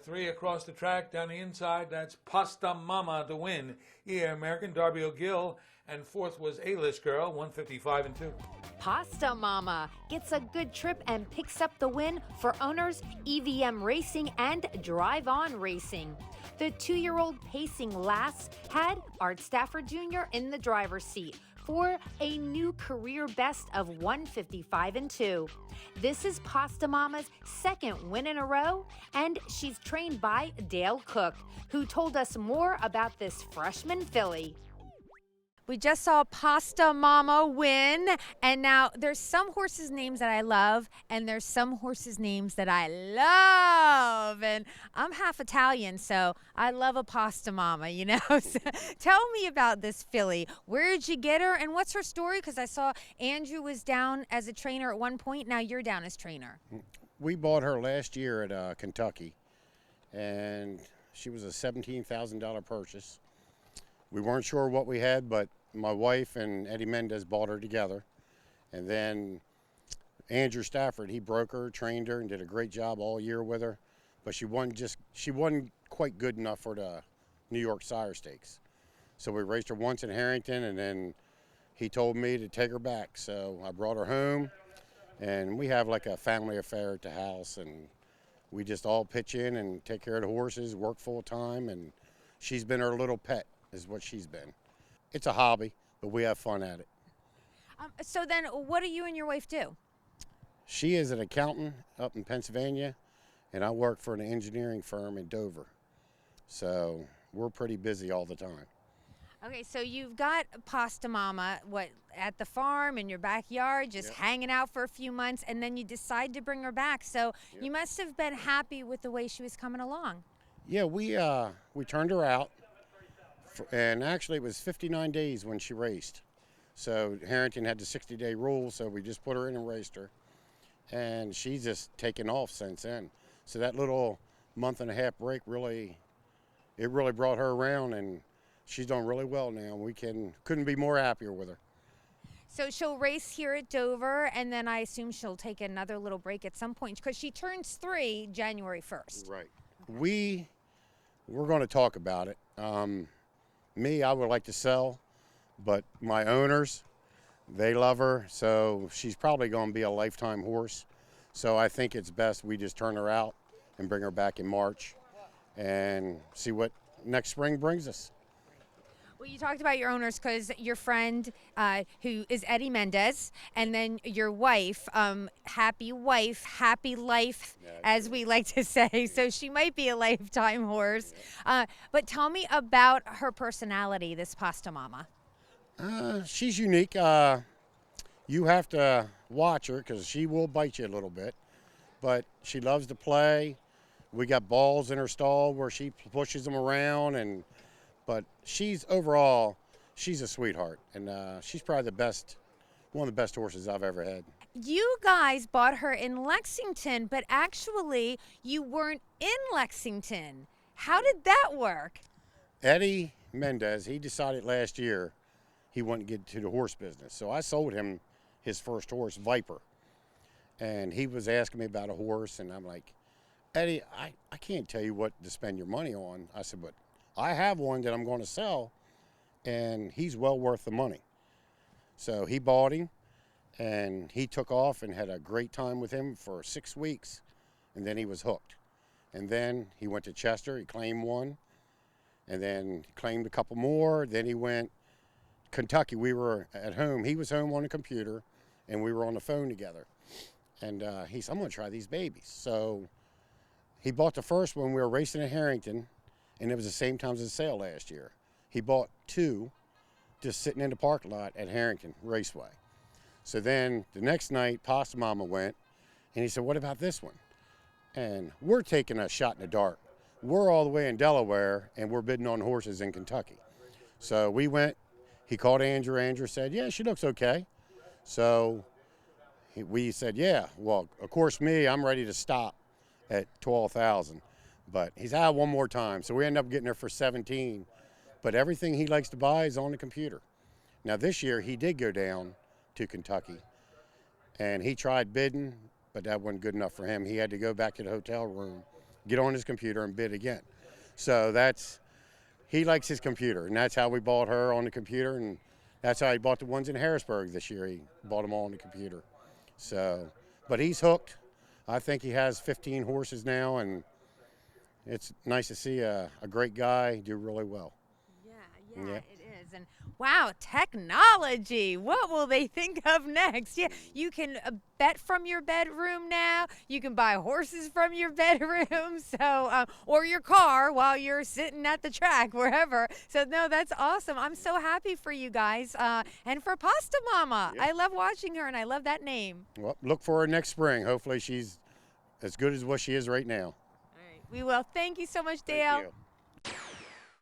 Three across the track, down the inside, that's Pasta Momma to win. American Darby O'Gill, and fourth was A-List Girl, 155 and 2. Pasta Momma gets a good trip and picks up the win for owners EVM Racing and Drive On Racing. The 2-year-old pacing lass had Art Stafford Jr. in the driver's seat for a new career best of 155 and 2. This is Pasta Momma's second win in a row, and she's trained by Dale Cook, who told us more about this freshman filly. We just saw Pasta Momma win, and now there's some horses' names that I love, and there's some horses' names that I love, and I'm half Italian, so I love a Pasta Momma, you know. So tell me about this filly. Where did you get her, and what's her story? Because I saw Andrew was down as a trainer at one point. Now you're down as trainer. We bought her last year at Kentucky, and she was a $17,000 purchase. We weren't sure what we had, but my wife and Eddie Mendez bought her together. And then Andrew Stafford, he broke her, trained her, and did a great job all year with her. But she wasn't quite good enough for the New York Sire Stakes. So we raced her once in Harrington, and then he told me to take her back. So I brought her home, and we have like a family affair at the house, and we just all pitch in and take care of the horses, work full time, and she's been our little pet, is what she's been. It's a hobby, but we have fun at it. So then what do you and your wife do? She is an accountant up in Pennsylvania, and I work for an engineering firm in Dover. So we're pretty busy all the time. Okay, so you've got Pasta Momma, at the farm in your backyard, just hanging out for a few months, and then you decide to bring her back. So you must have been happy with the way she was coming along. Yeah, we turned her out. And actually, it was 59 days when she raced. So Harrington had the 60-day rule, so we just put her in and raced her. And she's just taken off since then. So that little month-and-a-half break really brought her around, and she's done really well now. We couldn't be more happier with her. So she'll race here at Dover, and then I assume she'll take another little break at some point, because she turns 3 January 1st. Right. We're going to talk about it. Me, I would like to sell, but my owners, they love her, so she's probably going to be a lifetime horse. So I think it's best we just turn her out and bring her back in March and see what next spring brings us. Well, you talked about your owners because your friend, who is Eddie Mendez, and then your wife, happy life, as we like to say. So she might be a lifetime horse. But tell me about her personality, this Pasta Momma. She's unique. You have to watch her because she will bite you a little bit. But she loves to play. We got balls in her stall where she pushes them around, but overall, she's a sweetheart, and she's probably one of the best horses I've ever had. You guys bought her in Lexington, but actually you weren't in Lexington. How did that work? Eddie Mendez, he decided last year he wanted to get to the horse business. So I sold him his first horse, Viper. And he was asking me about a horse, and I'm like, Eddie, I can't tell you what to spend your money on. I said, but I have one that I'm going to sell, and he's well worth the money. So he bought him, and he took off and had a great time with him for 6 weeks, and then he was hooked. And then he went to Chester, he claimed one, and then claimed a couple more. Then he went Kentucky. We were at home. He was home on the computer, and we were on the phone together. And he said, I'm going to try these babies. So he bought the first one. We were racing at Harrington, and it was the same time as the sale last year. He bought 2 just sitting in the parking lot at Harrington Raceway. So then the next night, Pasta Momma went, and he said, what about this one? And we're taking a shot in the dark. We're all the way in Delaware, and we're bidding on horses in Kentucky. So we went, he called Andrew. Andrew said, yeah, she looks okay. So we said, yeah. Well, of course, I'm ready to stop at 12,000. But he's out one more time. So we ended up getting her for 17. But everything he likes to buy is on the computer. Now this year he did go down to Kentucky, and he tried bidding, but that wasn't good enough for him. He had to go back to the hotel room get on his computer and bid again. So he likes his computer, and that's how we bought her on the computer, and that's how he bought the ones in Harrisburg this year. He bought them all on the computer. So, but he's hooked. I think he has 15 horses now, and it's nice to see a great guy do really well. Yeah, it is. And wow, technology. What will they think of next? Yeah, you can bet from your bedroom now. You can buy horses from your bedroom, so or your car while you're sitting at the track, wherever. So no, that's awesome. I'm so happy for you guys and for Pasta Momma. Yeah. I love watching her, and I love that name. Well, look for her next spring. Hopefully she's as good as what she is right now. All right, we will. Thank you so much, Dale. Thank you.